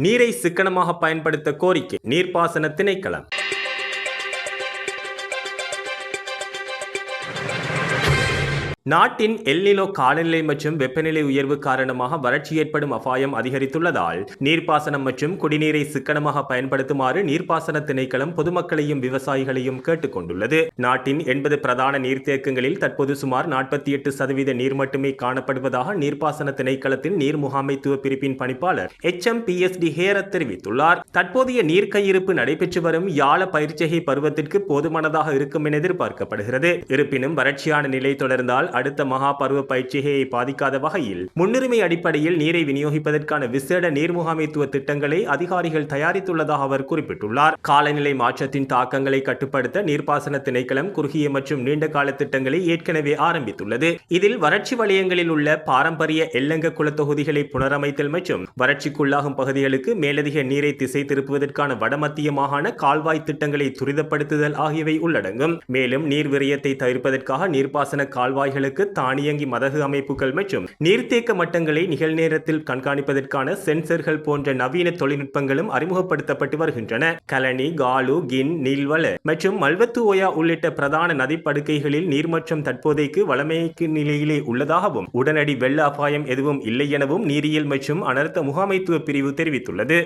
நீரை சிக்கனமாக பயன்படுத்த கோரிக்கை நீர்ப்பாசன திணைக்களம். நாட்டின் எல்னினோ காலநிலை மற்றும் வெப்பநிலை உயர்வு காரணமாக வறட்சி ஏற்படும் அபாயம் அதிகரித்துள்ளதால் நீர்ப்பாசனம் மற்றும் குடிநீரை சிக்கனமாக பயன்படுத்துமாறு நீர்ப்பாசன திணைக்களம் பொதுமக்களையும் விவசாயிகளையும் கேட்டுக் கொண்டுள்ளது. நாட்டின் 80 பிரதான நீர்த்தேக்கங்களில் தற்போது சுமார் 48% நீர் மட்டுமே காணப்படுவதாக நீர்ப்பாசன திணைக்களத்தின் நீர் முகாமைத்துவ பிரிப்பின் பணிப்பாளர் HMPSD ஹேரத் தெரிவித்துள்ளார். தற்போதைய நீர் கையிருப்பு நடைபெற்று வரும் யாழ பயிர்ச்செய்கை பருவத்திற்கு போதுமானதாக இருக்கும் என எதிர்பார்க்கப்படுகிறது. இருப்பினும் வறட்சியான நிலை தொடர்ந்தால் அடுத்த மகா பருவ பயிற்சிகையை பாதிக்காத வகையில் முன்னுரிமை அடிப்படையில் நீரை விநியோகிப்பதற்கான விசேட நீர் முகாமைத்துவ திட்டங்களை அதிகாரிகள் தயாரித்துள்ளதாக அவர் குறிப்பிட்டுள்ளார். காலநிலை மாற்றத்தின் தாக்கங்களை கட்டுப்படுத்த நீர்ப்பாசன திணைக்களம் குறுகிய மற்றும் நீண்ட கால திட்டங்களை ஏற்கனவே ஆரம்பித்துள்ளது. இதில் வறட்சி வலயங்களில் உள்ள பாரம்பரிய எல்லங்க குளத்தொகுதிகளை புனரமைத்தல் மற்றும் வறட்சிக்குள்ளாகும் பகுதிகளுக்கு மேலதிக நீரை திசை திருப்புவதற்கான வடமத்திய மாகாண கால்வாய் திட்டங்களை துரிதப்படுத்துதல் ஆகியவை உள்ளடங்கும். மேலும் நீர் விரயத்தை தவிர்ப்பதற்காக நீர்ப்பாசன கால்வாய்களுக்கு தானியங்கி மதகு அமைப்புகள் மற்றும் நீர்த்தேக்க மட்டங்களை நிகழ்நேரத்தில் கண்காணிப்பதற்கான சென்சர்கள் போன்ற நவீன தொழில்நுட்பங்களும் அறிமுகப்படுத்தப்பட்டு வருகின்றன. கலனி, காலு, கின், நீல்வள மற்றும் மல்வத்து ஓயா உள்ளிட்ட பிரதான நதிப்படுகைகளில் நீர்மட்டம் தற்போதைக்கு வளமைக்கு நிலையிலே உள்ளதாகவும் உடனடி வெள்ள அபாயம் எதுவும் இல்லை எனவும் நீரியல் மற்றும் அனர்த்த முகாமைத்துவ பிரிவு தெரிவித்துள்ளது.